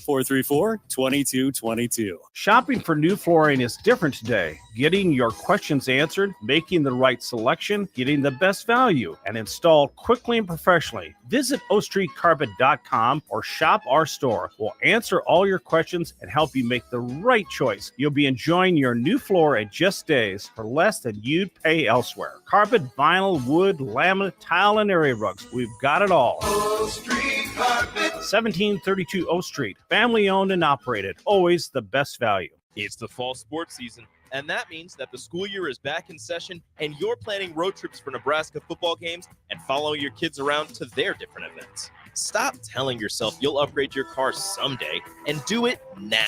434-2222. Shopping for new flooring is different today. Getting your questions answered, making the right selection, getting the best value, and installed quickly and professionally. Visit OakStreetCarpet.com or shop our store. We'll answer all your questions and help you make the right choice. You'll be enjoying your new floor in just days for less than you'd pay elsewhere. Carpet, vinyl, wood, laminate, tile, and area rugs. We've got it all. Oak Street Carpet. 1732 O Street. Family owned and operated. Always the best value. It's the fall sports season, and that means that the school year is back in session and you're planning road trips for Nebraska football games and following your kids around to their different events. Stop telling yourself you'll upgrade your car someday and do it now.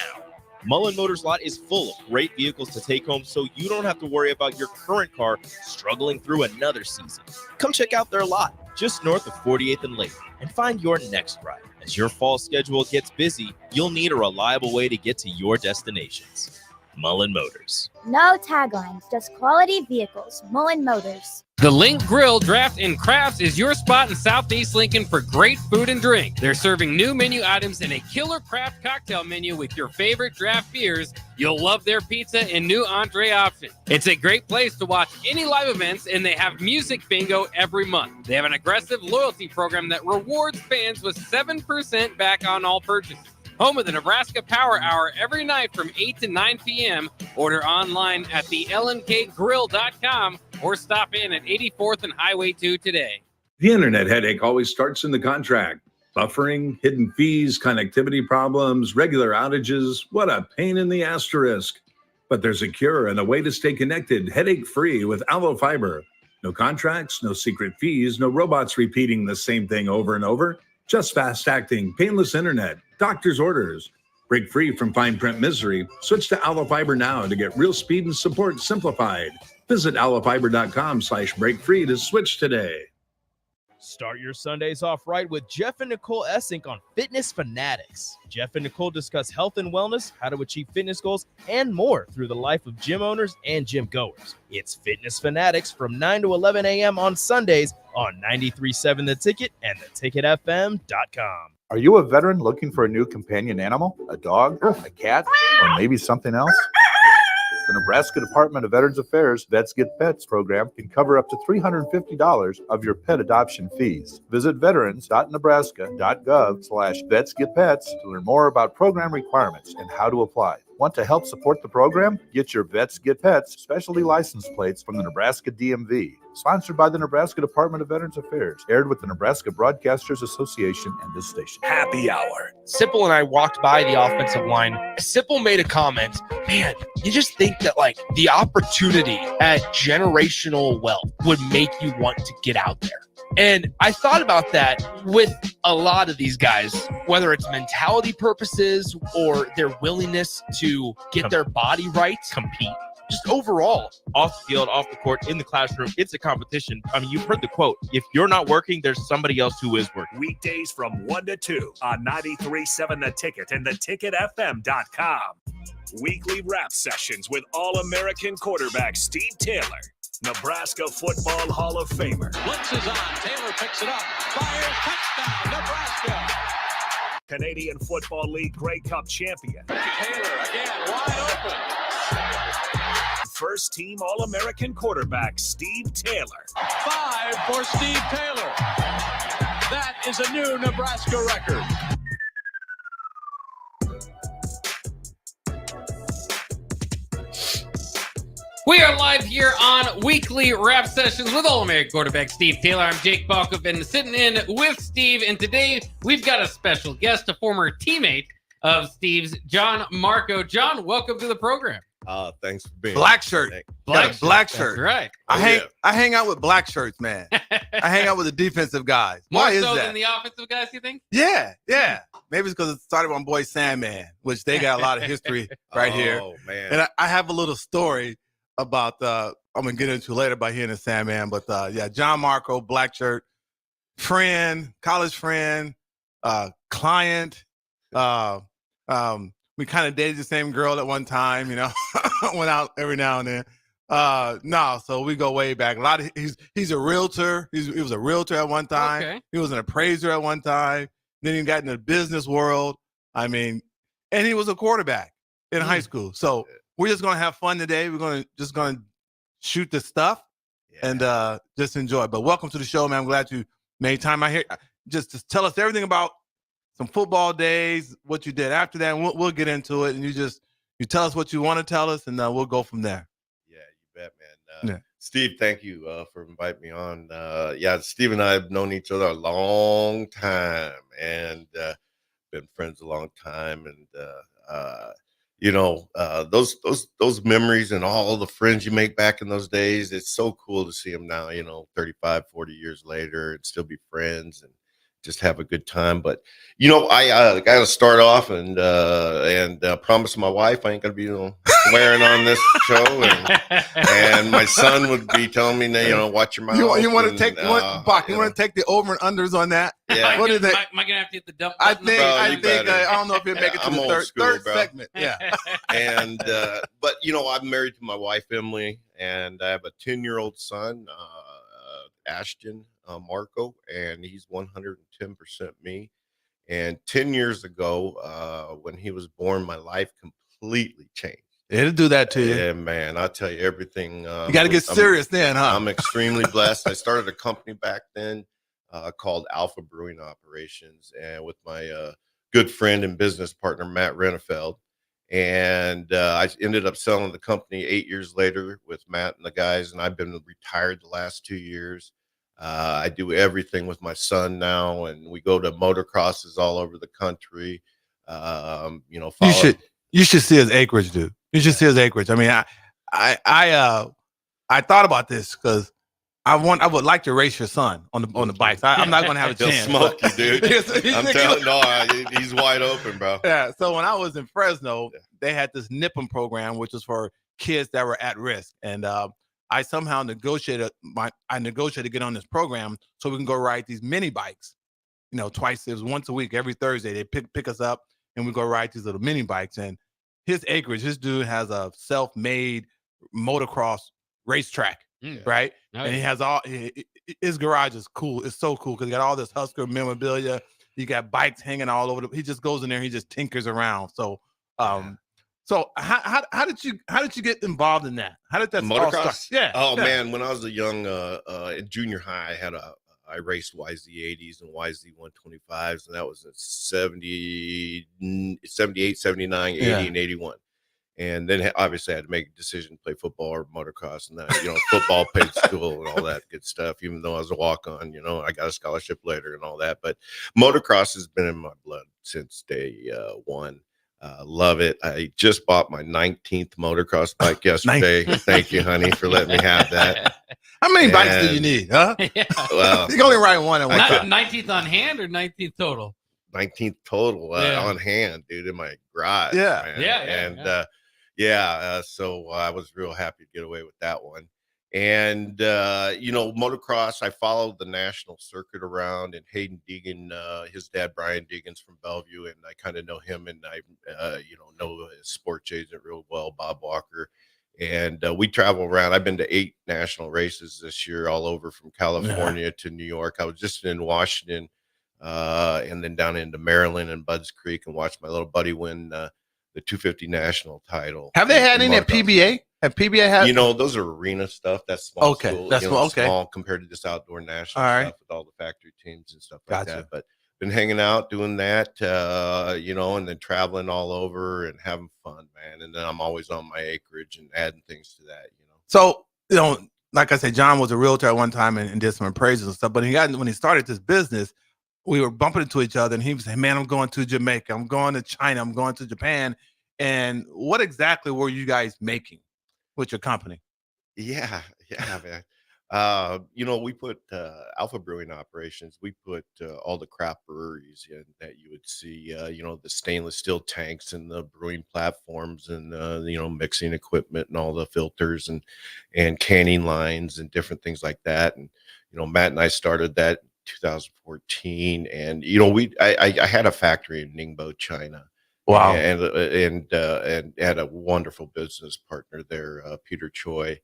Mullen Motors lot is full of great vehicles to take home so you don't have to worry about your current car struggling through another season. Come check out their lot just north of 48th and Lake and find your next ride. As your fall schedule gets busy, you'll need a reliable way to get to your destinations. Mullen Motors. No taglines, just quality vehicles. Mullen Motors. The Link Grill, Draft, and Crafts is your spot in Southeast Lincoln for great food and drink. They're serving new menu items and a killer craft cocktail menu with your favorite draft beers. You'll love their pizza and new entree options. It's a great place to watch any live events, and they have music bingo every month. They have an aggressive loyalty program that rewards fans with 7% back on all purchases. Home of the Nebraska Power Hour every night from 8 to 9 p.m. Order online at the lnkgrill.com or stop in at 84th and Highway 2 today. The internet headache always starts in the contract. Buffering, hidden fees, connectivity problems, regular outages. What a pain in the asterisk. But there's a cure and a way to stay connected, headache-free with Allo Fiber. No contracts, no secret fees, no robots repeating the same thing over and over. Just fast-acting, painless internet, doctor's orders. Break free from fine print misery. Switch to Allo Fiber now to get real speed and support simplified. Visit allofiber.com/breakfree to switch today. Start your Sundays off right with Jeff and Nicole Essink on Fitness Fanatics. Jeff and Nicole discuss health and wellness, how to achieve fitness goals, and more through the life of gym owners and gym goers. It's Fitness Fanatics from 9 to 11 a.m. on Sundays on 93.7 The Ticket and theticketfm.com. Are you a veteran looking for a new companion animal, a dog, a cat, or maybe something else? The Nebraska Department of Veterans Affairs Vets Get Pets program can cover up to $350 of your pet adoption fees. Visit veterans.nebraska.gov/vetsgetpets to learn more about program requirements and how to apply. Want to help support the program? Get your Vets Get Pets specialty license plates from the Nebraska DMV. Sponsored by the Nebraska Department of Veterans Affairs. Aired with the Nebraska Broadcasters Association and this station. Happy hour. Sipple and I walked by the offensive line. Sipple made a comment. Man, you just think that like the opportunity at generational wealth would make you want to get out there. And I thought about that with a lot of these guys, whether it's mentality purposes or their willingness to get their body right, compete. Just overall, off the field, off the court, in the classroom, it's a competition. I mean, you've heard the quote, if you're not working, there's somebody else who is working. Weekdays from 1 to 2 on 93.7 The Ticket and theticketfm.com. Weekly rap sessions with All-American quarterback Steve Taylor, Nebraska Football Hall of Famer. Blitz is on. Taylor picks it up. Fires. Touchdown, Nebraska. Canadian Football League Grey Cup champion. Taylor again, wide open. First team All-American quarterback Steve Taylor. 5 for Steve Taylor. That is a new Nebraska record. We are live here on Weekly Rap Sessions with All-American quarterback Steve Taylor. I'm Jake Balk. Been sitting in with Steve, and today we've got a special guest, a former teammate of Steve's, John Marco. John, welcome to the program. Thanks for being black shirt. Black shirt. That's right. I hang out with black shirts, man. I hang out with the defensive guys. More Why is so that? than the offensive guys, you think? Yeah. Maybe it's because it started with my boy Sandman, which they got a lot of history right here. Oh, man. And I have a little story about I'm gonna get into later about hearing the Sandman, but John Marco, black shirt, friend, college friend, client. We kind of dated the same girl at one time, you know, went out every now and then. So we go way back. He's a realtor. He was a realtor at one time. Okay. He was an appraiser at one time. Then he got in the business world. I mean, and he was a quarterback in high school. So we're just gonna have fun today. We're gonna shoot the stuff and just enjoy. But welcome to the show, man. I'm glad you made time out here. Just tell us everything about some football days, what you did after that, and we'll get into it. And you tell us what you want to tell us, and we'll go from there. Yeah, you bet, man. Steve, thank you for inviting me on. Steve and I have known each other a long time and been friends a long time. And, those memories and all the friends you make back in those days, it's so cool to see them now, 35, 40 years later and still be friends and just have a good time. But, I got to start off and promise my wife I ain't going to be swearing on this show. And my son would be telling me, watch your mouth. You want to take Bach? You want to take the over and unders on that? Yeah. What is that? Am I going to have to hit the dump I button? think I don't know if you'll make it to the third segment. Yeah. And but I'm married to my wife Emily, and I have a 10-year-old son, Ashton Marco, and he's 110% me. And 10 years ago, when he was born, my life completely changed. It'll do that to you. Yeah, man. I'll tell you everything. You got to get serious then, huh? I'm extremely blessed. I started a company back then called Alpha Brewing Operations, and with my good friend and business partner, Matt Renefeld. And I ended up selling the company 8 years later with Matt and the guys, and I've been retired the last 2 years. I do everything with my son now, and we go to motocrosses all over the country. You should see his acreage, dude. You should see his acreage. I mean, I thought about this because I would like to race your son on the bikes. I'm not going to have a chance. He'll smoke you, dude. I'm telling you, he's wide open, bro. Yeah. So when I was in Fresno, they had this NIPM program, which was for kids that were at risk, and I somehow negotiated to get on this program so we can go ride these mini bikes. Twice, it was once a week, every Thursday. They pick us up and we go ride these little mini bikes. And his acreage, this dude has a self-made motocross racetrack, right? Nice. And he has his garage is cool. It's so cool because he got all this Husker memorabilia. You got bikes hanging all over. He just goes in there. He just tinkers around. So, So how did you get involved in that? How did that all start? Yeah. Oh man, when I was a young in junior high, I raced YZ80s and YZ125s, and that was in 78, 79, 80, and 81. And then obviously I had to make a decision to play football or motocross, and that, football paid school and all that good stuff. Even though I was a walk-on, I got a scholarship later and all that. But motocross has been in my blood since day one. Love it. I just bought my 19th motocross bike yesterday. Thank you, honey, for letting me have that. How many bikes do you need, huh? Yeah. Well, you can only ride one at one time. 19th on hand or 19th total? 19th total on hand, dude, in my garage. Yeah. Man. So I was real happy to get away with that one. And, motocross, I followed the national circuit around, and Hayden Deegan, his dad, Brian Deegan's from Bellevue, and I kind of know him, and I, know his sports agent real well, Bob Walker. And we travel around. I've been to 8 national races this year, all over from California to New York. I was just in Washington and then down into Maryland and Budds Creek, and watched my little buddy win the 250 national title. Have they had any at PBA? Have PBA had? Those are arena stuff. That's small. Okay, school, that's small compared to this outdoor national stuff with all the factory teams and stuff like that. But been hanging out, doing that, and then traveling all over and having fun, man. And then I'm always on my acreage and adding things to that, So, like I said, John was a realtor at one time and did some appraisals and stuff. But when he started this business, we were bumping into each other, and he was saying, "Man, I'm going to Jamaica. I'm going to China. I'm going to Japan." And what exactly were you guys making with your company? Yeah, man. We put Alpha Brewing Operations. We put all the craft breweries in that you would see, the stainless steel tanks and the brewing platforms and mixing equipment and all the filters and canning lines and different things like that. And Matt and I started that in 2014, and I had a factory in Ningbo, China. Wow. And had a wonderful business partner there, Peter Choi.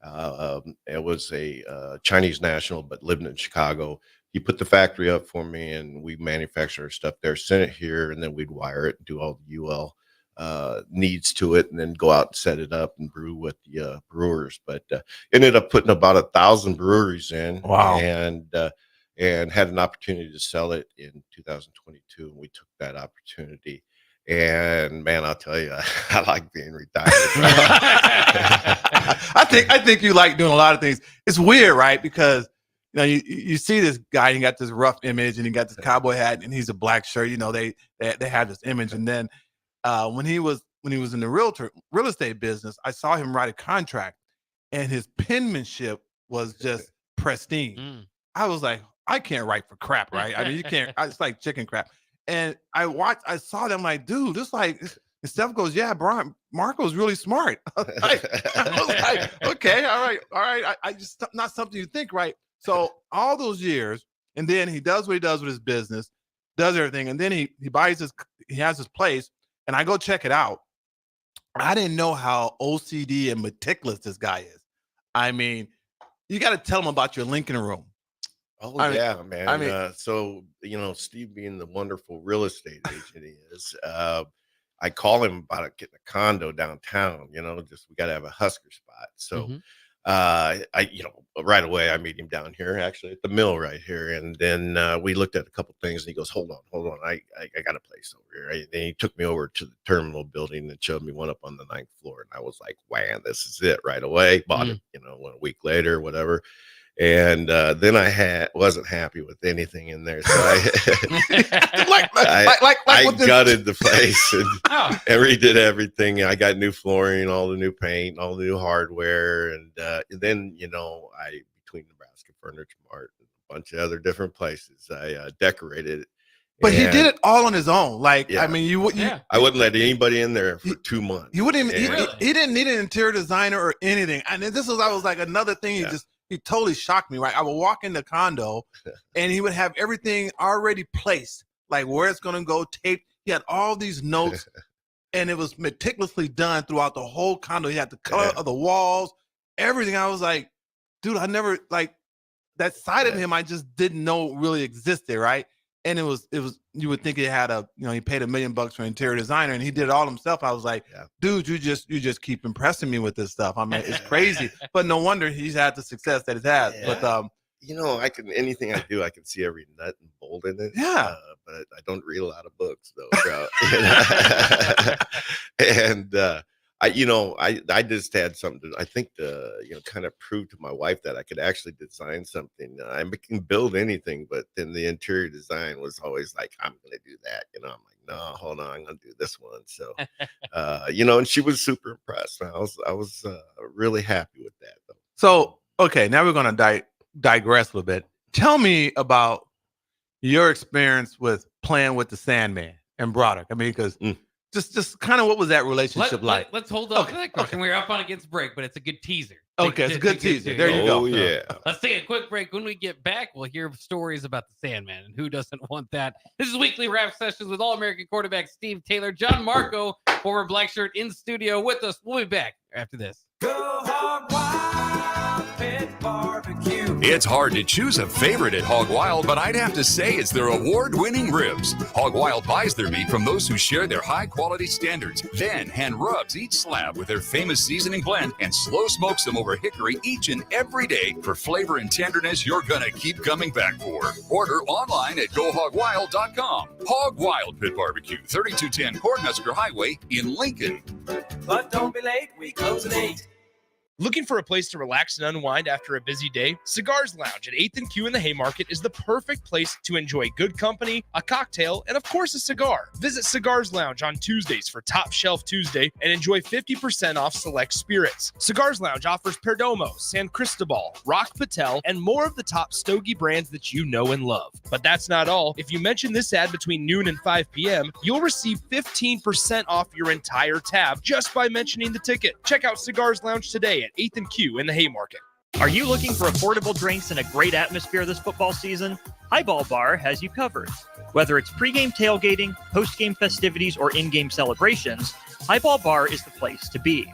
It was a Chinese national, but living in Chicago. he put the factory up for me, and we manufacture our stuff there, send it here, and then we'd wire it and do all the UL needs to it, and then go out and set it up and brew with the brewers. But ended up putting about 1,000 breweries in. Wow. And had an opportunity to sell it in 2022, and we took that opportunity. And man, I'll tell you, I like being retired. I think you like doing a lot of things. It's weird, right? Because you see this guy, and he got this rough image, and he got this cowboy hat, and he's a black shirt. They have this image, and then when he was in the real estate business, I saw him write a contract, and his penmanship was just pristine. I was like, I can't write for crap, right? I mean, you can't. It's like chicken crap. And I saw them like, dude, just like, and Steph goes, yeah, Brian, Marco's really smart. I was like, okay, all right. I just not something you think, right? So all those years, and then he does what he does with his business, does everything, and then he has his place, and I go check it out. I didn't know how OCD and meticulous this guy is. I mean, you got to tell him about your Lincoln room. Oh, man. So, Steve being the wonderful real estate agent he is, I call him about getting a condo downtown, we got to have a Husker spot. So right away, I meet him down here, actually at the mill right here. And then we looked at a couple things, and he goes, hold on. I got a place over here. Right? And he took me over to the terminal building and showed me one up on the 9th floor. And I was like, wow, this is it right away. Bought it, a week later, whatever. And then I wasn't happy with anything in there, so I gutted the place and redid everything. I got new flooring, all the new paint, all the new hardware, and then I between Nebraska Furniture Mart and a bunch of other different places, I decorated it. But he did it all on his own. Like, yeah. I mean, I wouldn't let anybody in there for 2 months. He wouldn't even. He didn't need an interior designer or anything. And I was like another thing. He totally shocked me, right? I would walk in the condo, and he would have everything already placed, like where it's going to go, taped. He had all these notes, and it was meticulously done throughout the whole condo. He had the color of the walls, everything. I was like, dude, I never, like, that side of him I just didn't know really existed, right? And it was you would think he had he paid $1 million for an interior designer, and he did it all himself. I was like, dude, you just keep impressing me with this stuff. I mean, it's crazy. But no wonder he's had the success that he's had. Yeah. But anything I do, I can see every nut and bolt in it. Yeah. But I don't read a lot of books though. And I just had something I think to kind of prove to my wife that I could actually design something. I can build anything, but then the interior design was always like, I'm going to do that. I'm like, no, hold on, I'm going to do this one. So, and she was super impressed. I was really happy with that though. So, okay, now we're going to digress a little bit. Tell me about your experience with playing with the Sandman and Broderick. I mean, because just kind of what was that relationship like? Let's hold on to that question. We're up on against break, but it's a good teaser. Okay, it's a good teaser. There you go. Oh, yeah. Let's take a quick break. When we get back, we'll hear stories about the Sandman, and who doesn't want that? This is Weekly Rap Sessions with All-American quarterback Steve Taylor. John Marco, former Black Shirt, in studio with us. We'll be back after this. Go Hog Wild Pit Barbecue. It's hard to choose a favorite at Hog Wild, but I'd have to say it's their award-winning ribs. Hog Wild buys their meat from those who share their high-quality standards, then hand rubs each slab with their famous seasoning blend and slow smokes them over hickory each and every day for flavor and tenderness you're gonna keep coming back for. Order online at GoHogWild.com. Hog Wild Pit Barbecue, 3210 Cornhusker Highway in Lincoln. But don't be late, we close at 8. Looking for a place to relax and unwind after a busy day? Cigars Lounge at 8th and Q in the Haymarket is the perfect place to enjoy good company, a cocktail, and of course a cigar. Visit Cigars Lounge on Tuesdays for Top Shelf Tuesday and enjoy 50% off select spirits. Cigars Lounge offers Perdomo, San Cristobal, Rock Patel, and more of the top stogie brands that you know and love. But that's not all. If you mention this ad between noon and 5 p.m., you'll receive 15% off your entire tab just by mentioning the ticket. Check out Cigars Lounge today at 8th and Q in the Haymarket. Are you looking for affordable drinks and a great atmosphere this football season? Highball Bar has you covered. Whether it's pregame tailgating, postgame festivities, or in-game celebrations, Highball Bar is the place to be.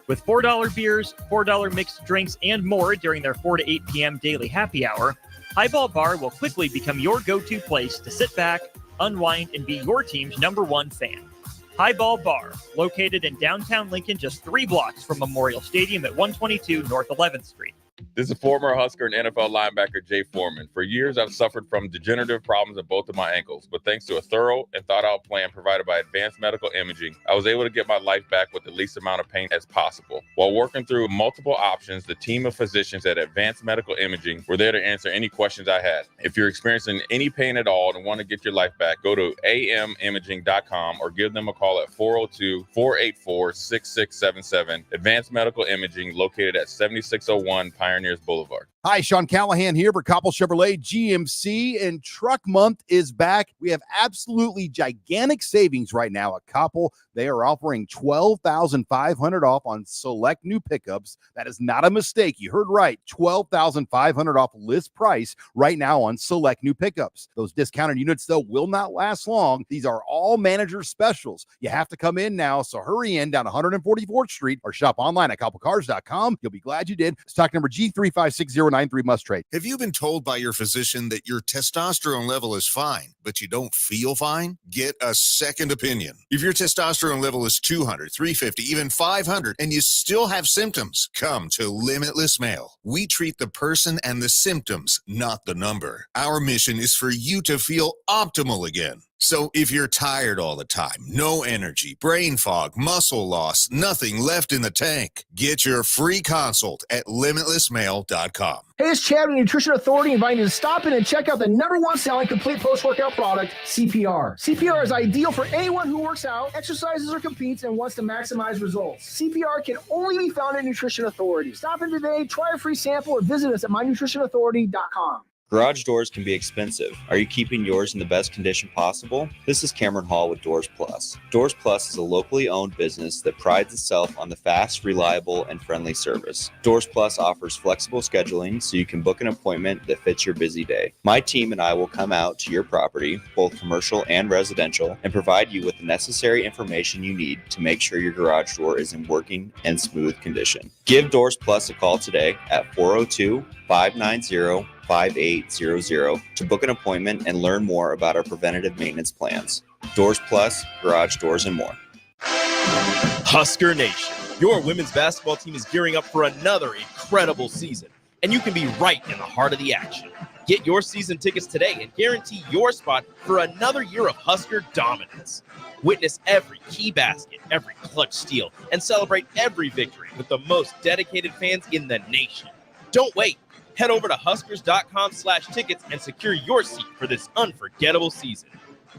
With $4 beers, $4 mixed drinks, and more during their 4 to 8 p.m. daily happy hour, Highball Bar will quickly become your go-to place to sit back, unwind, and be your team's #1 fan. Highball Bar, located in downtown Lincoln, just 3 blocks from Memorial Stadium at 122 North 11th Street. This is former Husker and NFL linebacker Jay Foreman. For years, I've suffered from degenerative problems in both of my ankles, but thanks to a thorough and thought-out plan provided by Advanced Medical Imaging, I was able to get my life back with the least amount of pain as possible. While working through multiple options, the team of physicians at Advanced Medical Imaging were there to answer any questions I had. If you're experiencing any pain at all and want to get your life back, go to amimaging.com or give them a call at 402-484-6677. Advanced Medical Imaging, located at 7601 Pioneers Boulevard. Hi, Sean Callahan here for Koppel Chevrolet GMC, and Truck Month is back. We have absolutely gigantic savings right now at Koppel. They are offering $12,500 off on select new pickups. That is not a mistake. You heard right. $12,500 off list price right now on select new pickups. Those discounted units, though, will not last long. These are all manager specials. You have to come in now, so hurry in down 144th Street or shop online at koppelcars.com. You'll be glad you did. Stock number G356093 must trade. Have you been told by your physician that your testosterone level is fine, but you don't feel fine? Get a second opinion. If your testosterone level is 200, 350, even 500, and you still have symptoms, come to Limitless Male. We treat the person and the symptoms, not the number. Our mission is for you to feel optimal again. So if you're tired all the time, no energy, brain fog, muscle loss, nothing left in the tank, get your free consult at limitlessmale.com. Hey, it's Chad with Nutrition Authority inviting you to stop in and check out the #1 selling complete post-workout product, CPR. CPR is ideal for anyone who works out, exercises, or competes and wants to maximize results. CPR can only be found at Nutrition Authority. Stop in today, try a free sample, or visit us at mynutritionauthority.com. Garage doors can be expensive. Are you keeping yours in the best condition possible? This is Cameron Hall with Doors Plus. Doors Plus is a locally owned business that prides itself on the fast, reliable, and friendly service. Doors Plus offers flexible scheduling so you can book an appointment that fits your busy day. My team and I will come out to your property, both commercial and residential, and provide you with the necessary information you need to make sure your garage door is in working and smooth condition. Give Doors Plus a call today at 402-590-5800 to book an appointment and learn more about our preventative maintenance plans. Doors Plus, garage doors, and more. Husker Nation, your women's basketball team is gearing up for another incredible season, and you can be right in the heart of the action. Get your season tickets today and guarantee your spot for another year of Husker dominance. Witness every key basket, every clutch steal, and celebrate every victory with the most dedicated fans in the nation. Don't wait. Head over to huskers.com/tickets and secure your seat for this unforgettable season.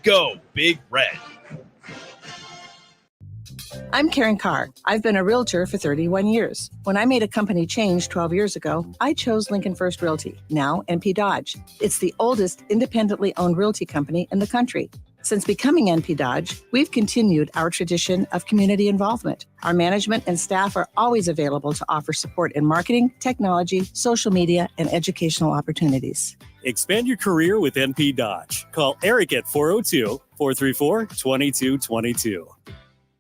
Go Big Red. I'm Karen Carr. I've been a realtor for 31 years. When I made a company change 12 years ago, I chose Lincoln First Realty, now NP Dodge. It's the oldest independently owned realty company in the country. Since becoming NP Dodge, we've continued our tradition of community involvement. Our management and staff are always available to offer support in marketing, technology, social media, and educational opportunities. Expand your career with NP Dodge. Call Eric at 402-434-2222.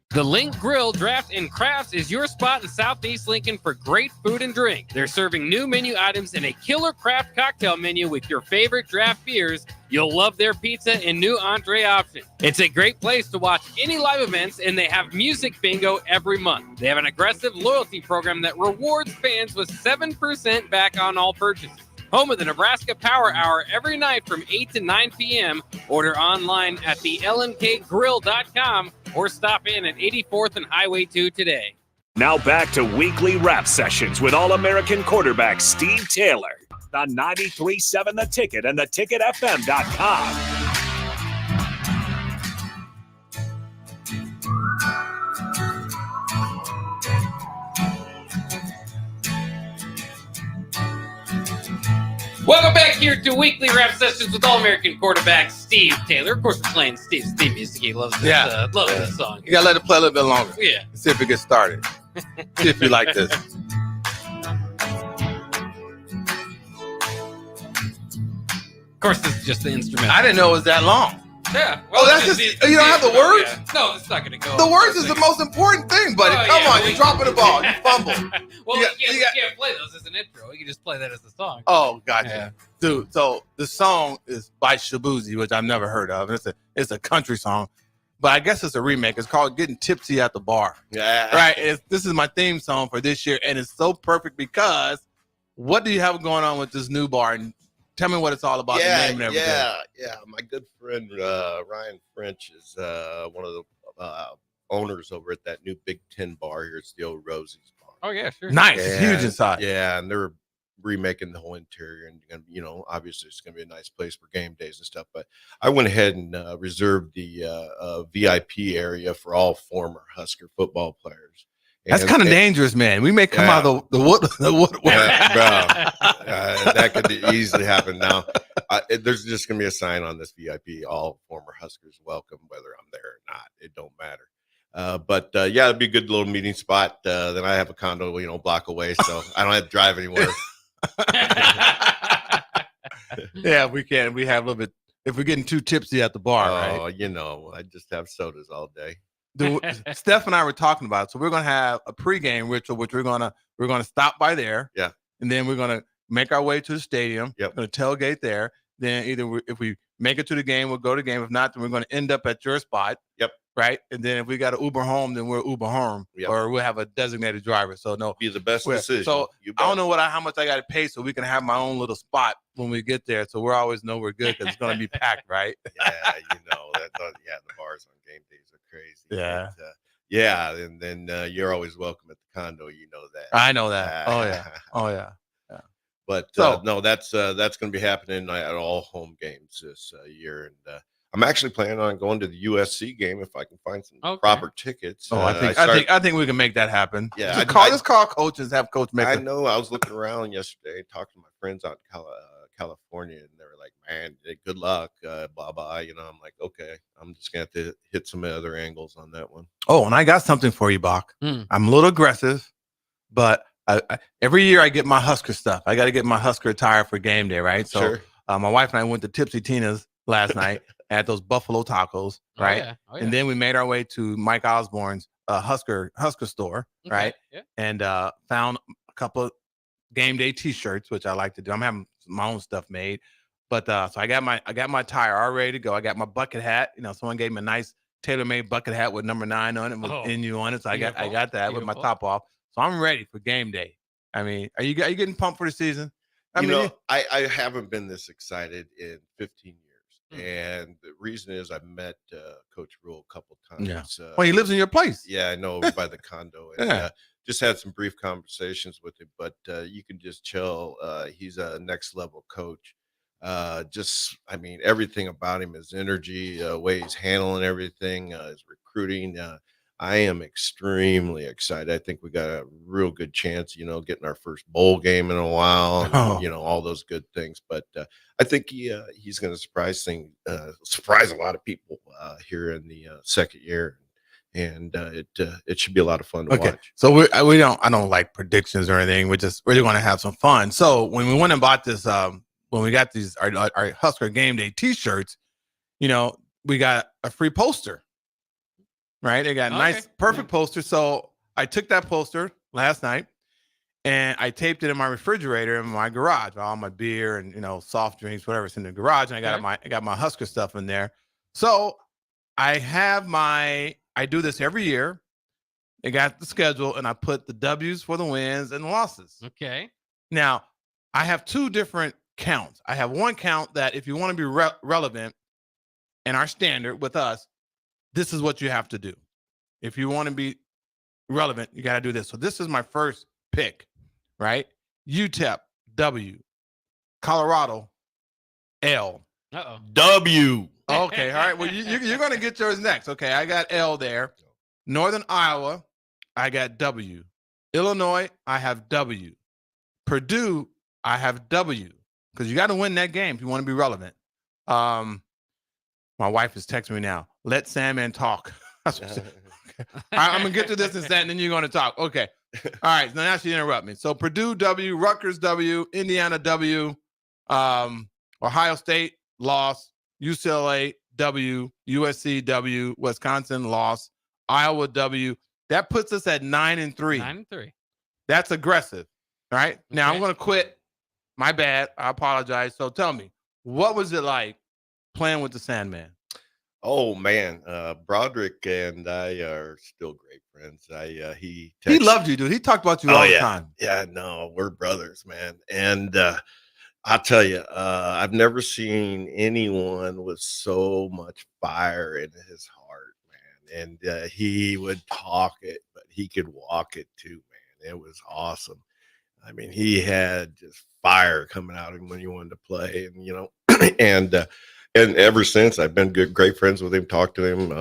The Link Grill Draft and Crafts is your spot in Southeast Lincoln for great food and drink. They're serving new menu items and a killer craft cocktail menu with your favorite draft beers. You'll love their pizza and new entree options. It's a great place to watch any live events, and they have music bingo every month. They have an aggressive loyalty program that rewards fans with 7% back on all purchases. Home of the Nebraska Power Hour every night from 8 to 9 p.m. Order online at thelmkgrill.com or stop in at 84th and Highway 2 today. Now back to weekly rap sessions with All-American quarterback Steve Taylor on 93.7 The Ticket and theticketfm.com. Welcome back here to weekly rap sessions with All-American quarterback Steve Taylor. Of course, we're playing Steve's theme music. He loves this, loves this song. You gotta let it play a little bit longer. Yeah. See if it gets started. See if you like this. Of course, this is just the instrumental. I didn't know it was that long. Yeah. Oh, that's just you don't have the words. Yeah. No, it's not gonna go. The words is the most important thing, buddy. Come on, you're dropping the ball. You fumble. Well, we can't play those as an intro. We can just play that as the song. Oh, gotcha. Dude, so the song is by Shabuzi, which I've never heard of. It's a country song, but I guess it's a remake. It's called Getting Tipsy at the Bar. Yeah. Right? This is my theme song for this year, and it's so perfect because what do you have going on with this new bar? And tell me what it's all about, the name and everything. Yeah. My good friend Ryan French is one of the owners over at that new Big Ten bar here. It's the old Rosie's bar. Oh, yeah, sure. Nice. It's huge inside. Yeah, and they're remaking the whole interior, and obviously it's going to be a nice place for game days and stuff. But I went ahead and reserved the VIP area for all former Husker football players. That's kind of dangerous, man. We may come out of the wood. That could easily happen. Now, there's just going to be a sign on this VIP: all former Huskers welcome, whether I'm there or not. It don't matter. But it'd be a good little meeting spot. Then I have a condo, block away, so I don't have to drive anywhere. Yeah, we can. We have a little bit. If we're getting too tipsy at the bar, right? I just have sodas all day. Steph and I were talking about it. So we're gonna have a pregame ritual, which we're gonna stop by there. Yeah. And then we're gonna make our way to the stadium. Yep. We're gonna tailgate there. Then if we make it to the game, we'll go to the game. If not, then we're gonna end up at your spot. Yep. Right. And then if we got to Uber home, then we'll Uber home, or we'll have a designated driver. So no, be the best decision. So I don't know how much I got to pay, so we can have my own little spot when we get there. So we always know we're good because it's gonna be packed, right? Yeah, the bars on game days are crazy. Yeah. And then you're always welcome at the condo. You know that. I know that. Oh yeah. But no, that's going to be happening at all home games this year, and I'm actually planning on going to the USC game if I can find some proper tickets. I think we can make that happen. Yeah, just call coaches, have coach make. I know. I was looking around yesterday, talking to my friends out in California, and they were like, "Man, good luck, blah blah." I'm like, "Okay, I'm just gonna have to hit some other angles on that one." Oh, and I got something for you, Bach. I'm a little aggressive, but every year I get my Husker stuff. I got to get my Husker attire for game day, right? So Sure. My wife and I went to Tipsy Tina's last night, had those buffalo tacos, right? And then we made our way to Mike Osborne's Husker store, right? Yeah. And found a couple of game day T-shirts, which I like to do. I'm having my own stuff made, but so I got my attire all ready to go. I got my bucket hat. Someone gave me a nice tailor-made bucket hat with number 9 on it, with NU on it. So I got that with my top off. So I'm ready for game day. I mean, are you getting pumped for the season? I haven't been this excited in 15 years. And the reason is I met Coach Rule a couple times. Yeah. Well, he lives in your place. Yeah, I know, over by the condo. And just had some brief conversations with him, but you can just tell he's a next level coach. Everything about him, his energy, way he's handling everything, his recruiting. I am extremely excited. I think we got a real good chance, getting our first bowl game in a while, and, all those good things. But I think he's going to surprise a lot of people here in the second year, and it should be a lot of fun to watch. So I don't like predictions or anything. We're just really going to have some fun. So when we went and bought this, when we got these our Husker game day T-shirts, we got a free poster. Right, they got a nice, perfect poster. So I took that poster last night and I taped it in my refrigerator in my garage. All my beer and soft drinks, whatever's in the garage, and I got my Husker stuff in there. So I do this every year. I got the schedule and I put the W's for the wins and the losses. Okay. Now I have 2 different counts. I have one count that if you want to be relevant and our standard with us, this is what you have to do. If you want to be relevant, you got to do this. So this is my first pick, right? UTEP, W. Colorado, L. W. Okay, all right. Well, you're going to get yours next. Okay, I got L there. Northern Iowa, I got W. Illinois, I have W. Purdue, I have W. Because you got to win that game if you want to be relevant. My wife is texting me now. Let Sandman talk. I'm going to get to this in a second, then you're going to talk. Okay. All right. Now she interrupt me. So Purdue W, Rutgers W, Indiana W, Ohio State loss, UCLA W, USC W, Wisconsin loss, Iowa W. That puts us at 9-3. 9-3. That's aggressive. All right. Now I'm going to quit. My bad. I apologize. So tell me, what was it like playing with the Sandman? Oh man, Broderick and I are still great friends. He loved you, dude. He talked about you all the time. Yeah, no, we're brothers, man. And I'll tell you, I've never seen anyone with so much fire in his heart, man. And he would talk it, but he could walk it too, man. It was awesome. I mean, he had just fire coming out of him when he wanted to play, and and ever since I've been great friends with him. Talked to him.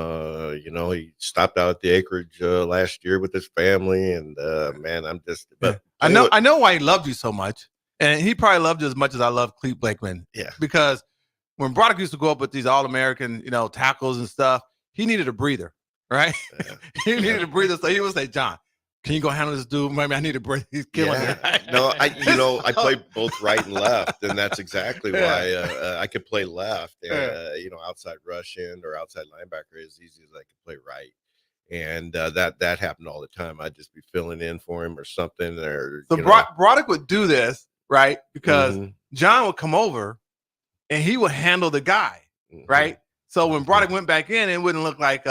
He stopped out at the Acreage last year with his family, and man, I'm just. But I know why he loved you so much, and he probably loved you as much as I love Clete Blakeman. Yeah, because when Broderick used to go up with these All-American, tackles and stuff, he needed a breather, right? Yeah. He needed a breather, so he would say, "John, can you go handle this dude? Maybe I need a break. He's killing me." No, I play both right and left, and that's exactly why I could play left. Outside rush end or outside linebacker as easy as I could play right. And that happened all the time. I'd just be filling in for him or something. So Broderick would do this, right? Because John would come over and he would handle the guy, right? So when Broderick went back in, it wouldn't look like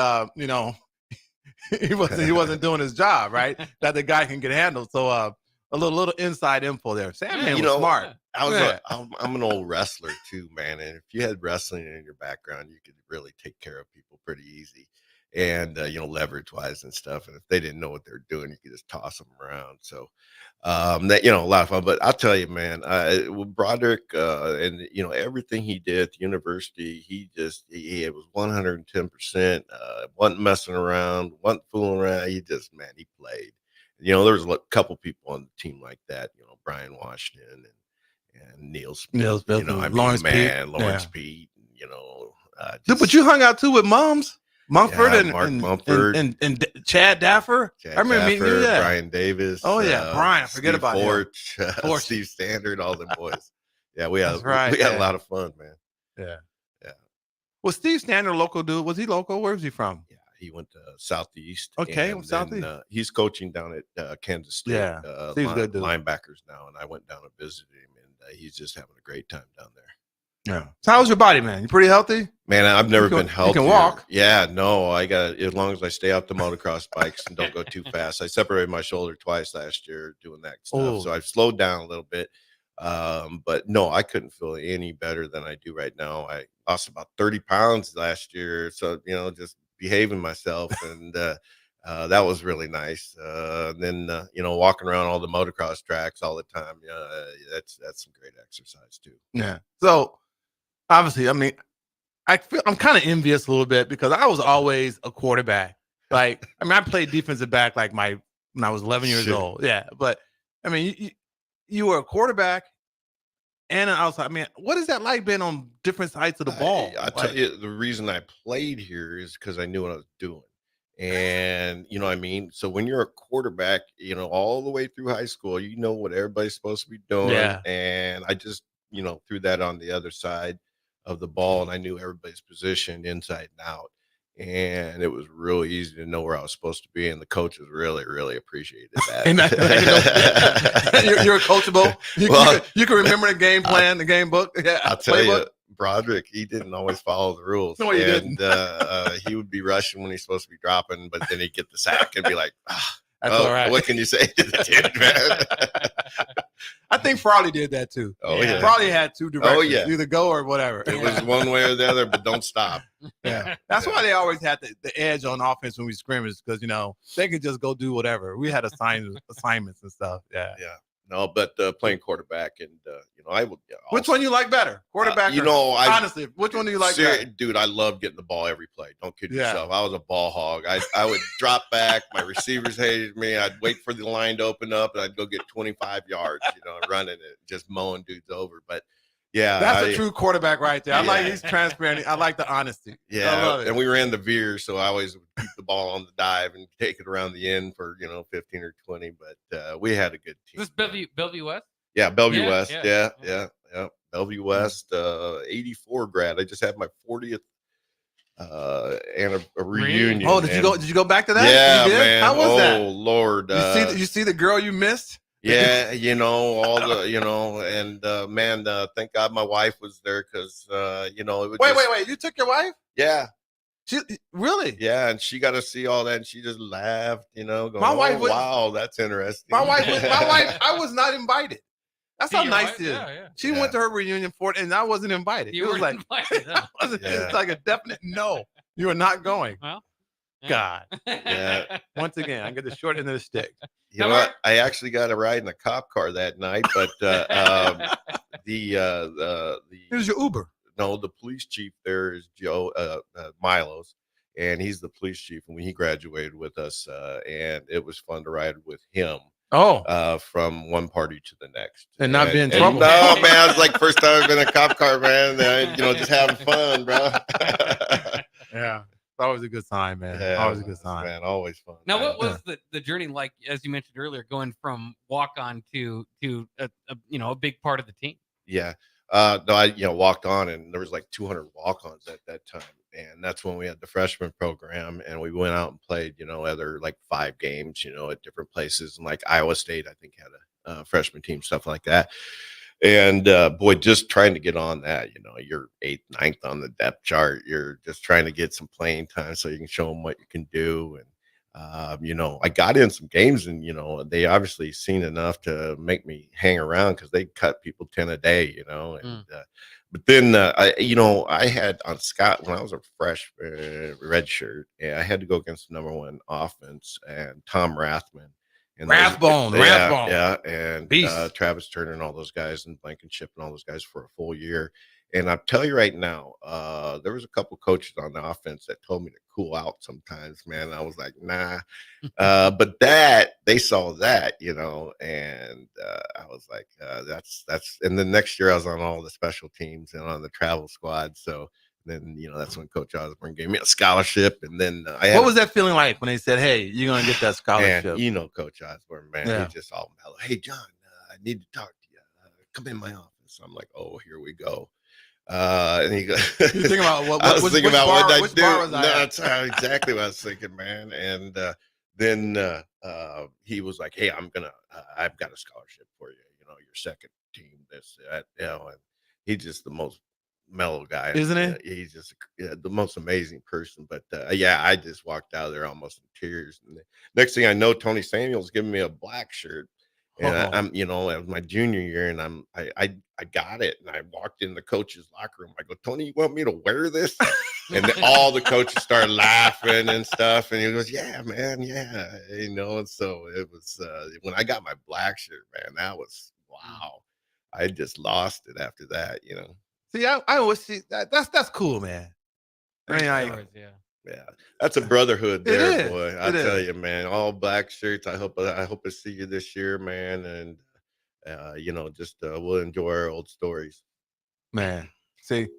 he wasn't doing his job, right? That the guy can get handled. So a little inside info there. Sandman was smart. I'm an old wrestler too, man. And if you had wrestling in your background, you could really take care of people pretty easy. And leverage wise and stuff. And if they didn't know what they're doing, you could just toss them around. So a lot of fun. But I'll tell you, man, with Broderick and everything he did at the university, he was 110%. Wasn't messing around, wasn't fooling around. He played. There was a couple people on the team like that. Brian Washington and Neil Smith. Lawrence Pete. But you hung out too with Moms. Mumford and Mark Mumford and Chad Daffer. I remember meeting you. Yeah. Brian Davis. Oh yeah, Brian. Forget Steve about Forge, Steve Standard, all them boys. Yeah, we had a lot of fun, man. Yeah. Was Steve Standard a local dude? Was he local? Where was he from? Yeah, he went to Southeast. Okay, and Southeast. He's coaching down at Kansas State. Yeah, Steve's good dude. Linebackers now, and I went down and visited him, and he's just having a great time down there. Yeah. So how's your body, man? You pretty healthy? Man, I've never been healthy. You can walk. Yeah, no, I got as long as I stay off the motocross bikes and don't go too fast. I separated my shoulder twice last year doing that stuff, so I've slowed down a little bit. But no, I couldn't feel any better than I do right now. I lost about 30 pounds last year, so just behaving myself, and that was really nice. And then walking around all the motocross tracks all the time, that's some great exercise too. Yeah. So obviously, I mean, I'm kind of envious a little bit because I was always a quarterback. I played defensive back when I was 11 years old. Yeah, but I mean, you were a quarterback and an outside. I mean, what is that like being on different sides of the ball? I tell you, the reason I played here is because I knew what I was doing. And so when you're a quarterback, all the way through high school, you know what everybody's supposed to be doing. Yeah. And I just, threw that on the other side of the ball, and I knew everybody's position inside and out. And it was really easy to know where I was supposed to be. And the coaches really, really appreciated that. You're coachable. You can remember the game plan, the game book. Yeah, I'll tell you, Broderick, he didn't always follow the rules. No, he didn't. He would be rushing when he's supposed to be dropping, but then he'd get the sack and be like, that's all right. What can you say to the dude, man? I think Farley did that too. Oh, yeah. Farley had two directions. Oh, yeah. Either go or whatever. It was one way or the other, but don't stop. Yeah. That's why they always had the edge on offense when we scrimmage, because, they could just go do whatever. We had assignments and stuff. Yeah. Yeah. No, but playing quarterback and, I would. Which one you like better? Quarterback? Honestly, which one do you like better? Dude, I love getting the ball every play. Don't kid yourself. I was a ball hog. I would drop back. My receivers hated me. I'd wait for the line to open up, and I'd go get 25 yards, running it, just mowing dudes over. But, yeah. That's a true quarterback right there. I like he's transparent. I like the honesty. Yeah. I love it. And we ran the veer, so I always would keep the ball on the dive and take it around the end for, 15 or 20. But we had a good team. Is this Bellevue West? Yeah, Bellevue West. Yeah. Bellevue West, 84 grad. I just had my 40th and a reunion. Oh, did you go back to that? Yeah, You did? man. How was that? Oh Lord. You see the girl you missed? Yeah, all the, and man, thank God my wife was there because it was Wait. You took your wife? Yeah. She really? Yeah, and she got to see all that, and she just laughed, going, My wife was, wow, that's interesting. My wife, I was not invited. That's how nice it is. Yeah. She went to her reunion for it, and I wasn't invited. You it was were like, invited. It's like a definite no. You are not going. Well, God. Yeah. Once again, I get the short end of the stick. You know what? I actually got a ride in a cop car that night, but Here's your Uber. No, the police chief there is Joe Milos, and he's the police chief. And when he graduated with us, and it was fun to ride with him. From one party to the next, and not being in trouble. No, man, it's like first time I've been in a cop car, man. Just having fun, bro. Yeah. Always a good time, man. Yeah, always a good time, man. Always fun. Now, man. what was the journey like, as you mentioned earlier, going from walk on to a big part of the team? Yeah. No, I walked on, and there was like 200 walk-ons at that time, and that's when we had the freshman program, and we went out and played other like 5 games at different places, and like Iowa State I think had a freshman team, stuff like that. And boy, just trying to get on that, you're 8th, 9th on the depth chart. You're just trying to get some playing time so you can show them what you can do. And I got in some games, and they obviously seen enough to make me hang around because they cut people 10 a day, and but then I had on Scott when I was a freshman red shirt, and I had to go against the #1 offense and Tom Rathman. Rathbone. Yeah, and Beast. Travis Turner and all those guys, and Blankenship and all those guys for a full year. And I'll tell you right now, there was a couple coaches on the offense that told me to cool out sometimes, man. I was like, nah. But they saw that, and I was like, that's. And then next year I was on all the special teams and on the travel squad. So then, that's when Coach Osborne gave me a scholarship. And then what was that feeling like when they said, hey, you're going to get that scholarship? Man, Coach Osborne, man, Yeah. He just all mellow. Hey, John, I need to talk to you. Come in my office. I'm like, oh, here we go. And he goes, You're thinking about what I was which thinking about bar- what I which do. bar was No, I at? that's exactly what I was thinking, man. And then he was like, hey, I've got a scholarship for you. Your second team, this, that, and he's just the most mellow guy, Isn't he? He's just the most amazing person. But I just walked out of there almost in tears. And the next thing I know, Tony Samuel's giving me a black shirt. And I'm, it was my junior year, and I got it, and I walked in the coach's locker room. I go, Tony, you want me to wear this? And then all the coaches started laughing and stuff, and he goes, yeah, man, yeah, And so it was when I got my black shirt, man, that was wow. I just lost it after that, See, I always see that's cool, man. Yeah, that's a brotherhood there, is. boy. I It tell is. you, man. All black shirts. I hope I see you this year, man. And we'll enjoy our old stories. Man, see,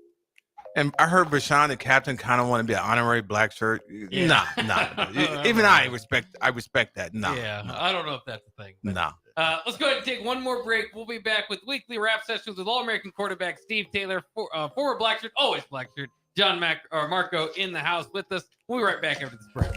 and I heard Rashawn, the captain, kind of want to be an honorary black shirt. Yeah. Nah. Even I respect that. Nah. Yeah, I don't know if that's the thing. But, Nah. let's go ahead and take one more break. We'll be back with weekly rap sessions with All-American quarterback Steve Taylor, former black shirt, always black shirt. John Marco in the house with us. We'll be right back after this break.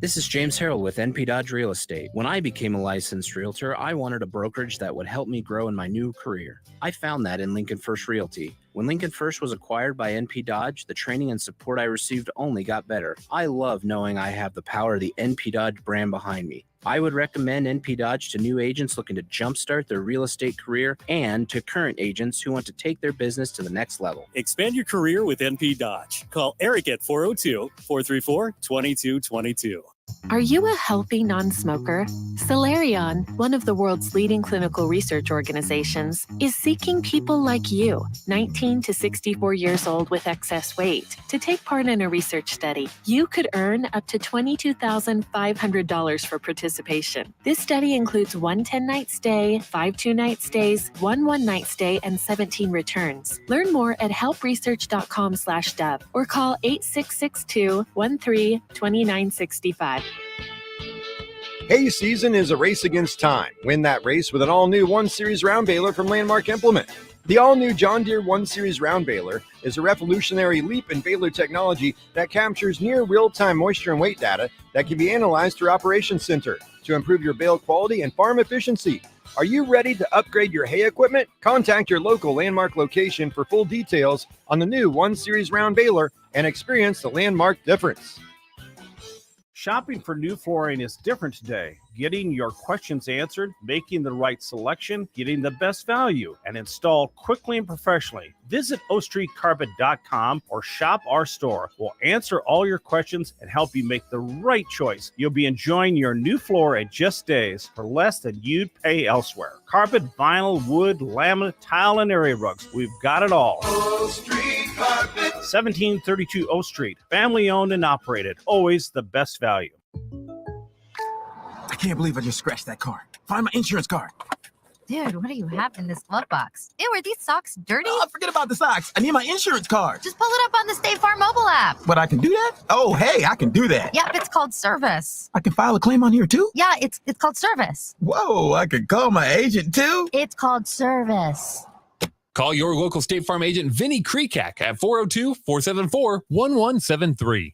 This is James Harrell with NP Dodge Real Estate. When I became a licensed realtor, I wanted a brokerage that would help me grow in my new career. I found that in Lincoln First Realty. When Lincoln First was acquired by NP Dodge, the training and support I received only got better. I love knowing I have the power of the NP Dodge brand behind me. I would recommend NP Dodge to new agents looking to jumpstart their real estate career and to current agents who want to take their business to the next level. Expand your career with NP Dodge. Call Eric at 402-434-2222. Are you a healthy non-smoker? Solarion, one of the world's leading clinical research organizations, is seeking people like you, 19 to 64 years old with excess weight, to take part in a research study. You could earn up to $22,500 for participation. This study includes 1 10-night stay, 5 2-night stays, 1 1-night stay, and 17 returns. Learn more at helpresearch.com/dove or call 8662-13-2965. Hay season is a race against time. Win that race with an all-new 1 Series round baler from Landmark Implement. The all-new John Deere 1 Series round baler is a revolutionary leap in baler technology that captures near real-time moisture and weight data that can be analyzed through Operations Center to improve your bale quality and farm efficiency. Are you ready to upgrade your hay equipment? Contact your local Landmark location for full details on the new 1 Series round baler and experience the Landmark difference. Shopping for new flooring is different today. Getting your questions answered, making the right selection, getting the best value, and installed quickly and professionally. Visit ostreetcarpet.com or shop our store. We'll answer all your questions and help you make the right choice. You'll be enjoying your new floor in just days for less than you'd pay elsewhere. Carpet, vinyl, wood, laminate, tile, and area rugs. We've got it all. O Street Carpet. 1732 O Street. Family owned and operated. Always the best value. I can't believe I just scratched that car. Find my insurance card. Dude, what do you have in this glove box? Ew, are these socks dirty? Oh, forget about the socks. I need my insurance card. Just pull it up on the State Farm mobile app. But I can do that? Oh, hey, I can do that. Yep, it's called service. I can file a claim on here too? Yeah, it's called service. Whoa, I can call my agent too? It's called service. Call your local State Farm agent, Vinny Krekak, at 402-474-1173.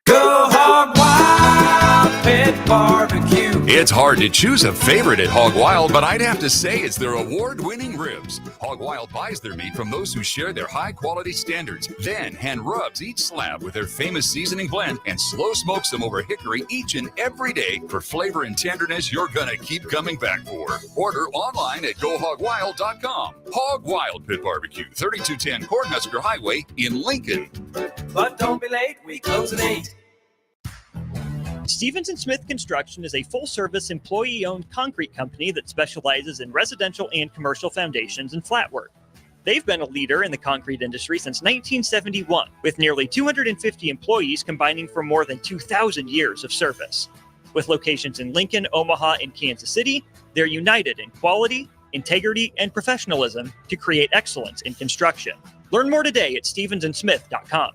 Go Hog Wild Pit Barbecue. It's hard to choose a favorite at Hog Wild, but I'd have to say it's their award-winning ribs. Hog Wild buys their meat from those who share their high-quality standards, then hand rubs each slab with their famous seasoning blend and slow smokes them over hickory each and every day for flavor and tenderness you're gonna keep coming back for. Order online at GoHogWild.com. Hog Wild Pit Barbecue, 3210 Cornhusker Highway in Lincoln. But don't be late, we close at 8. Stevens & Smith Construction is a full-service, employee-owned concrete company that specializes in residential and commercial foundations and flat work. They've been a leader in the concrete industry since 1971, with nearly 250 employees combining for more than 2,000 years of service. With locations in Lincoln, Omaha, and Kansas City, they're united in quality, integrity, and professionalism to create excellence in construction. Learn more today at stevensandsmith.com.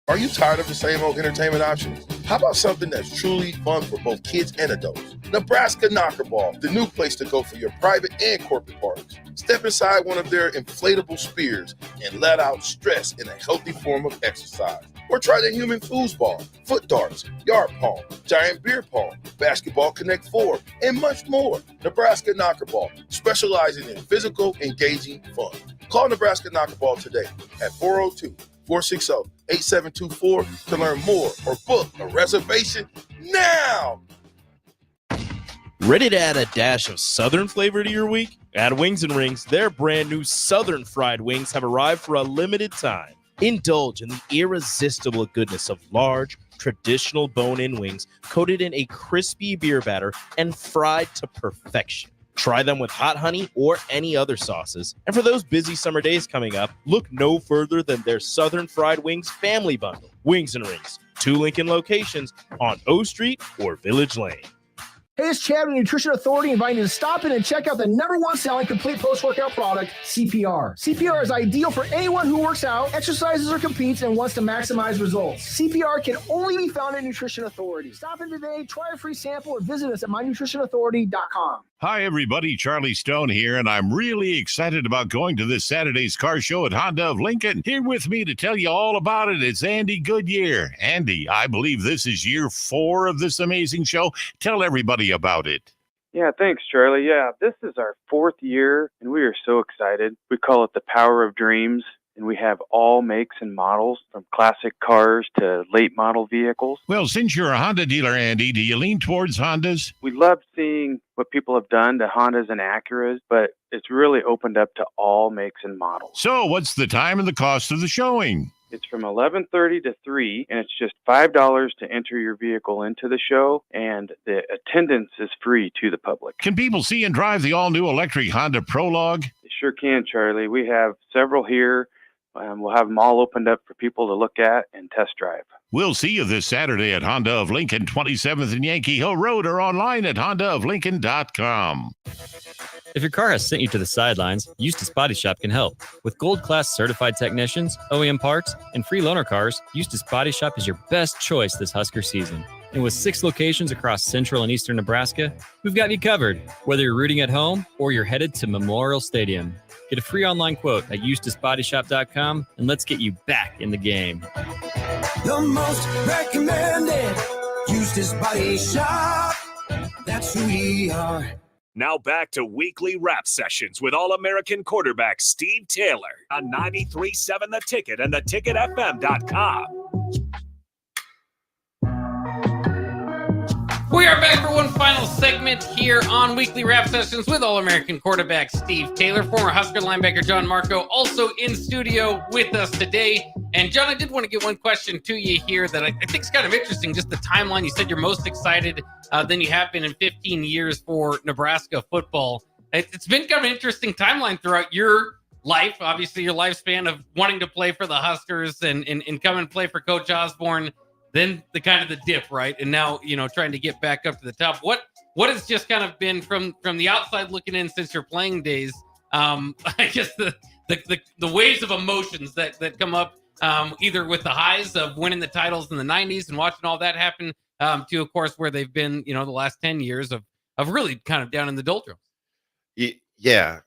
Are you tired of the same old entertainment options? How about something that's truly fun for both kids and adults? Nebraska Knockerball, the new place to go for your private and corporate parties. Step inside one of their inflatable spears and let out stress in a healthy form of exercise. Or try the human foosball, foot darts, yard pong, giant beer pong, basketball Connect 4, and much more. Nebraska Knockerball, specializing in physical, engaging fun. Call Nebraska Knockerball today at 402-460-8724 to learn more or book a reservation now. Ready to add a dash of Southern flavor to your week? At Wings and Rings, their brand new Southern fried wings have arrived for a limited time. Indulge in the irresistible goodness of large, traditional bone-in wings coated in a crispy beer batter and fried to perfection. Try them with hot honey or any other sauces. And for those busy summer days coming up, look no further than their Southern Fried Wings Family Bundle. Wings and Rings, 2 Lincoln locations on O Street or Village Lane. Hey, it's Chad with Nutrition Authority inviting you to stop in and check out the #1 selling complete post-workout product, CPR. CPR is ideal for anyone who works out, exercises, or competes and wants to maximize results. CPR can only be found at Nutrition Authority. Stop in today, try a free sample, or visit us at mynutritionauthority.com. Hi, everybody. Charlie Stone here, and I'm really excited about going to this Saturday's car show at Honda of Lincoln. Here with me to tell you all about it is Andy Goodyear. Andy, I believe this is year 4 of this amazing show. Tell everybody about it. Yeah, thanks, Charlie. Yeah, this is our 4th year, and we are so excited. We call it the Power of Dreams, and we have all makes and models, from classic cars to late model vehicles. Well, since you're a Honda dealer, Andy, do you lean towards Hondas? We love seeing what people have done to Hondas and Acuras, but it's really opened up to all makes and models. So what's the time and the cost of the showing? It's from 11:30 to 3, and it's just $5 to enter your vehicle into the show, and the attendance is free to the public. Can people see and drive the all-new electric Honda Prologue? They sure can, Charlie. We have several here. We'll have them all opened up for people to look at and test drive. We'll see you this Saturday at Honda of Lincoln, 27th and Yankee Hill Road, or online at hondaoflincoln.com. If your car has sent you to the sidelines, Eustace Body Shop can help. With gold-class certified technicians, OEM parts, and free loaner cars, Eustace Body Shop is your best choice this Husker season. And with 6 locations across central and eastern Nebraska, we've got you covered, whether you're rooting at home or you're headed to Memorial Stadium. Get a free online quote at EustaceBodyShop.com, and let's get you back in the game. The most recommended Eustace Body Shop. That's who we are. Now back to weekly rap sessions with All-American quarterback Steve Taylor on 93.7 The Ticket and theticketfm.com. We are back for one final segment here on Weekly Rap Sessions with All-American quarterback Steve Taylor, former Husker linebacker John Marco, also in studio with us today. And John, I did want to get one question to you here that I think is kind of interesting, just the timeline. You said you're most excited than you have been in 15 years for Nebraska football. It's been kind of an interesting timeline throughout your life, obviously your lifespan of wanting to play for the Huskers and come and play for Coach Osborne. Then the kind of the dip, right? And now, trying to get back up to the top. What has just kind of been from the outside looking in since your playing days? I guess the waves of emotions that come up, either with the highs of winning the titles in the 90s and watching all that happen, to of course where they've been, the last 10 years of really kind of down in the doldrums. Yeah,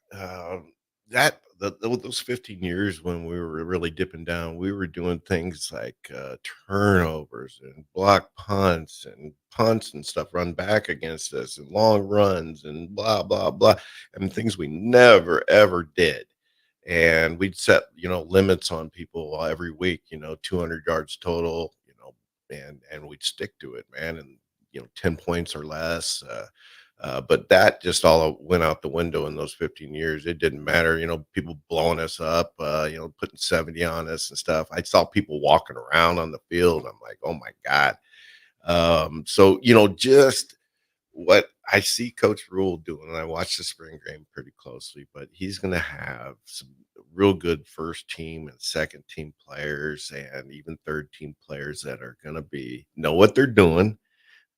those 15 years when we were really dipping down, we were doing things like turnovers and block punts and stuff run back against us and long runs and blah, blah, blah. I mean, things we never, ever did. And we'd set, limits on people every week, 200 yards total, and we'd stick to it, man. And, 10 points or less. But that just all went out the window in those 15 years. It didn't matter, people blowing us up, putting 70 on us and stuff. I saw people walking around on the field. I'm like, oh my God. So, just what I see Coach Rule doing, and I watch the spring game pretty closely, but he's going to have some real good first team and second team players and even third team players that are going to know what they're doing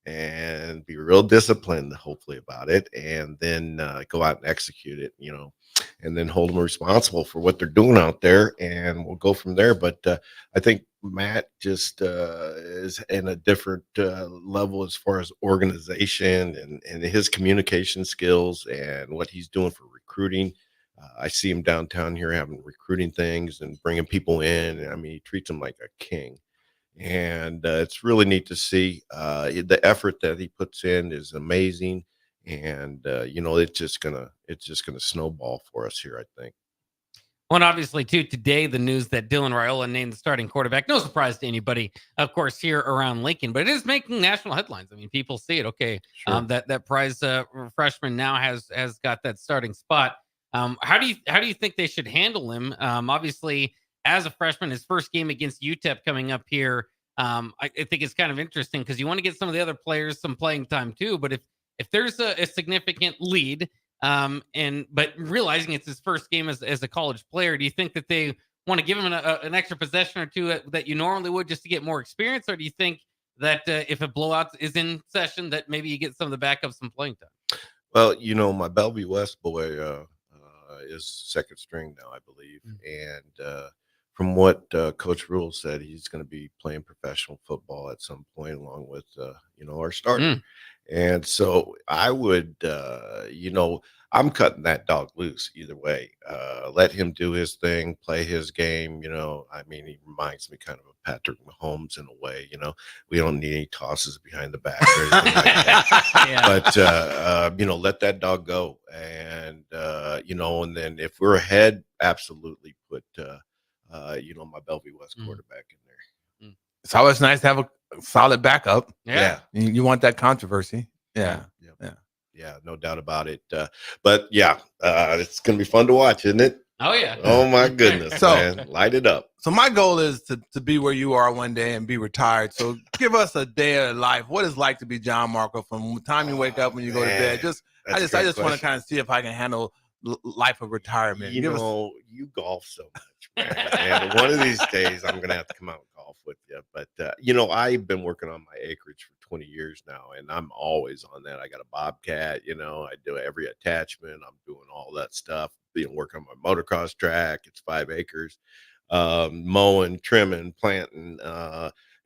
and be real disciplined, hopefully, about it, and then go out and execute it, and then hold them responsible for what they're doing out there, and we'll go from there. But I think Matt just is in a different level as far as organization and his communication skills and what he's doing for recruiting. I see him downtown here having recruiting things and bringing people in. I mean, he treats them like a king. And it's really neat to see. The effort that he puts in is amazing, and it's just gonna snowball for us here, I think. Well, and obviously, too, today the news that Dylan Raiola named the starting quarterback. No surprise to anybody, of course, here around Lincoln, but it is making national headlines. I mean, people see it. Okay, sure. That prize freshman now has got that starting spot. How do you think they should handle him? Obviously, as a freshman, his first game against UTEP coming up here, I think it's kind of interesting because you want to get some of the other players some playing time too. But if there's a significant lead, but realizing it's his first game as a college player, do you think that they want to give him an extra possession or two that you normally would just to get more experience, or do you think that if a blowout is in session, that maybe you get some of the backups some playing time? Well, my Bellevue West boy is second string now, I believe, and from what Coach Rule said, he's going to be playing professional football at some point, along with our starter. And so I would, I'm cutting that dog loose either way. Let him do his thing, play his game. I mean, he reminds me kind of Patrick Mahomes in a way. We don't need any tosses behind the back or anything like that. Yeah. But let that dog go, and and then if we're ahead, absolutely put my Bellevue West quarterback in there. It's always nice to have a solid backup. Yeah. You want that controversy. Yeah. Yeah, no doubt about it. But yeah, it's going to be fun to watch, isn't it? Oh, yeah. Oh, my goodness, man. Light it up. So my goal is to be where you are one day and be retired. So give us a day of life. What it's like to be John Marco from the time you wake up when you go to bed. I just want to kind of see if I can handle life of retirement? You know, you golf so much, man. And one of these days, I'm going to have to come out and golf with you. But, you know, I've been working on my acreage for 20 years now, and I'm always on that. I got a Bobcat, you know, I do every attachment. I'm doing all that stuff, working on my motocross track. It's 5 acres, mowing, trimming, planting,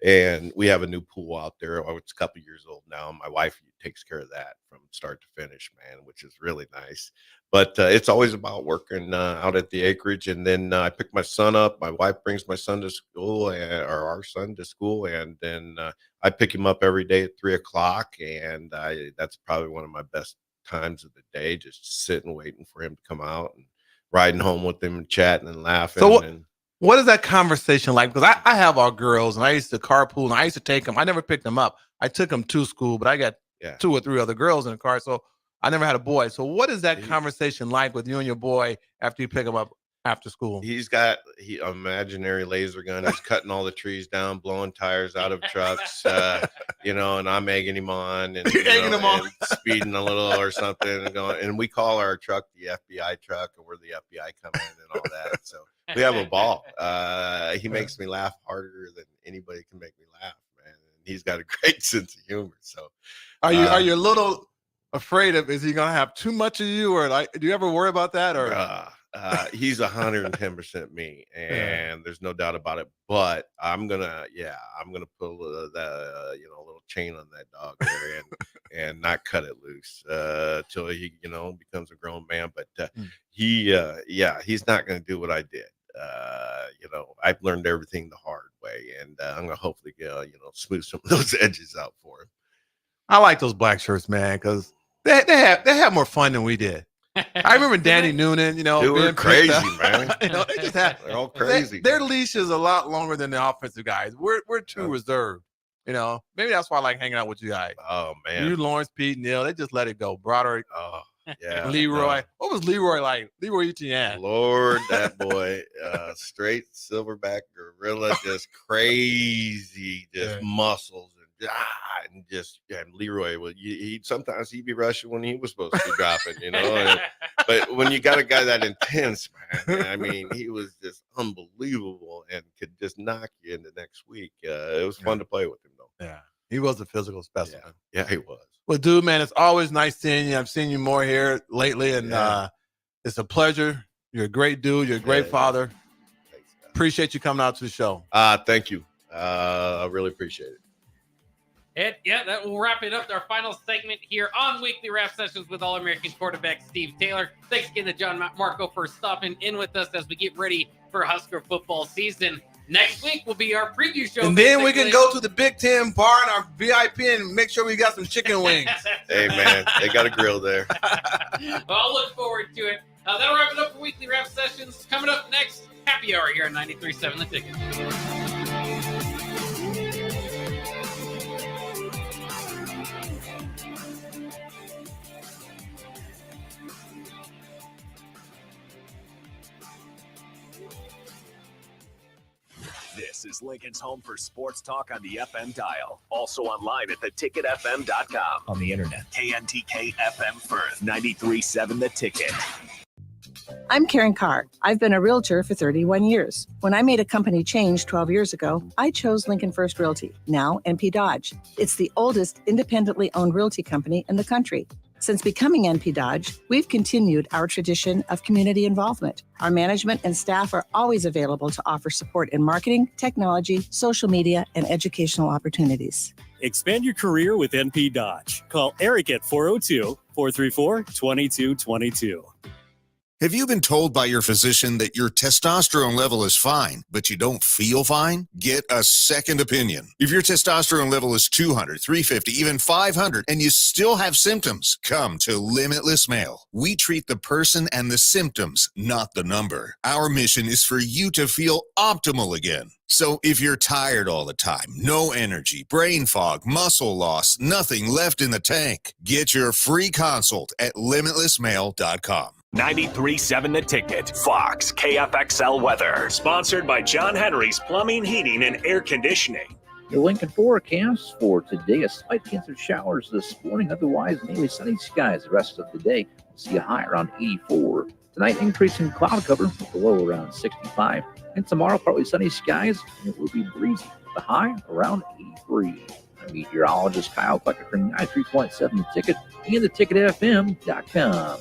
and we have a new pool out there. Oh, it's a couple years old now. My wife takes care of that from start to finish, man, which is really nice. But it's always about working out at the acreage. And then I pick my son up. My wife brings my son to school, or our son to school. And then I pick him up every day at 3:00. And that's probably one of my best times of the day, just sitting, waiting for him to come out and riding home with him and chatting and laughing. So what is that conversation like? Because I have our girls, and I used to carpool, and I used to take them. I never picked them up. I took them to school, but I got 2 or 3 other girls in the car, so I never had a boy. So what is that conversation like with you and your boy after you pick him up after school? He's got an imaginary laser gun. He's cutting all the trees down, blowing tires out of trucks, you know, and I'm egging him on and, and speeding a little or something and going. And we call our truck the FBI truck, and we're the FBI come in and all that. So we have a ball. He makes me laugh harder than anybody can make me laugh, man. And he's got a great sense of humor. So are you a little afraid of, is he going to have too much of you, or like, do you ever worry about that? Or he's 110% me, and there's no doubt about it. But I'm gonna pull the little chain on that dog there and not cut it loose till he becomes a grown man. But he's not gonna do what I did. I've learned everything the hard way, and I'm gonna hopefully smooth some of those edges out for him. I like those black shirts, man, because they have more fun than we did. I remember Danny Noonan, they were crazy, man. They're all crazy. Their leash is a lot longer than the offensive guys. We're too reserved. Maybe that's why I like hanging out with you guys. Oh man, you, Lawrence, Pete, Neil, they just let it go. Broderick, yeah, Leroy. What was Leroy like? Leroy Etienne. Lord, that boy, straight silverback gorilla, just crazy, just muscles. And Leroy would sometimes he'd be rushing when he was supposed to be dropping, but when you got a guy that intense, man, I mean, he was just unbelievable and could just knock you into next week. It was fun to play with him, though. Yeah, he was a physical specimen. Yeah, he was. Well, dude, man, it's always nice seeing you. I've seen you more here lately, and it's a pleasure. You're a great dude. You're a great father. Thanks, appreciate you coming out to the show. Thank you. I really appreciate it. And that will wrap it up. Our final segment here on Weekly Wrap Sessions with All-American quarterback Steve Taylor. Thanks again to John Marco for stopping in with us as we get ready for Husker football season. Next week will be our preview show. And then we can go to the Big Ten bar and our VIP and make sure we got some chicken wings. Hey, man, they got a grill there. Well, I'll look forward to it. That'll wrap it up for Weekly Wrap Sessions. Coming up next, Happy Hour here on 93.7 The Ticket. This is Lincoln's home for sports talk on the FM dial. Also online at theticketfm.com. On the internet. KNTK FM Firth, 93.7 The Ticket. I'm Karen Carr. I've been a realtor for 31 years. When I made a company change 12 years ago, I chose Lincoln First Realty, now NP Dodge. It's the oldest independently owned realty company in the country. Since becoming NP Dodge, we've continued our tradition of community involvement. Our management and staff are always available to offer support in marketing, technology, social media, and educational opportunities. Expand your career with NP Dodge. Call Eric at 402-434-2222. Have you been told by your physician that your testosterone level is fine, but you don't feel fine? Get a second opinion. If your testosterone level is 200, 350, even 500, and you still have symptoms, come to Limitless Male. We treat the person and the symptoms, not the number. Our mission is for you to feel optimal again. So if you're tired all the time, no energy, brain fog, muscle loss, nothing left in the tank, get your free consult at limitlessmale.com. 93.7 The Ticket. Fox KFXL weather. Sponsored by John Henry's Plumbing, Heating, and Air Conditioning. Your Lincoln forecast for today, a slight chance of showers this morning, otherwise mainly sunny skies the rest of the day. We'll see a high around 84. Tonight, increase in cloud cover, with the low around 65. And tomorrow, partly sunny skies, and it will be breezy. The high around 83. I'm meteorologist Kyle Klecker from 93.7 The Ticket and theticketfm.com.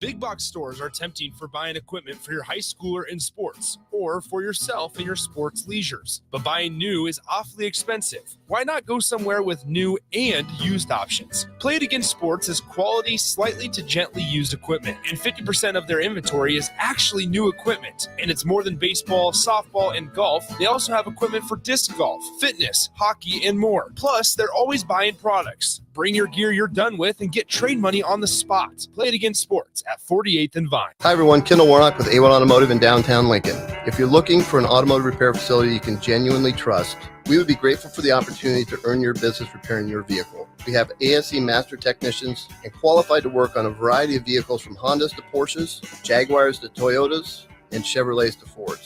Big box stores are tempting for buying equipment for your high schooler in sports or for yourself in your sports leisures. But buying new is awfully expensive. Why not go somewhere with new and used options? Play It Again Sports is quality, slightly to gently used equipment, and 50% of their inventory is actually new equipment. And it's more than baseball, softball, and golf. They also have equipment for disc golf, fitness, hockey, and more. Plus, they're always buying products. Bring your gear you're done with and get trade money on the spot. Play It Again Sports at 48th and Vine. Hi everyone, Kendall Warnock with A1 Automotive in downtown Lincoln. If you're looking for an automotive repair facility you can genuinely trust, we would be grateful for the opportunity to earn your business repairing your vehicle. We have ASE master technicians and qualified to work on a variety of vehicles from Hondas to Porsches, Jaguars to Toyotas, and Chevrolets to Fords.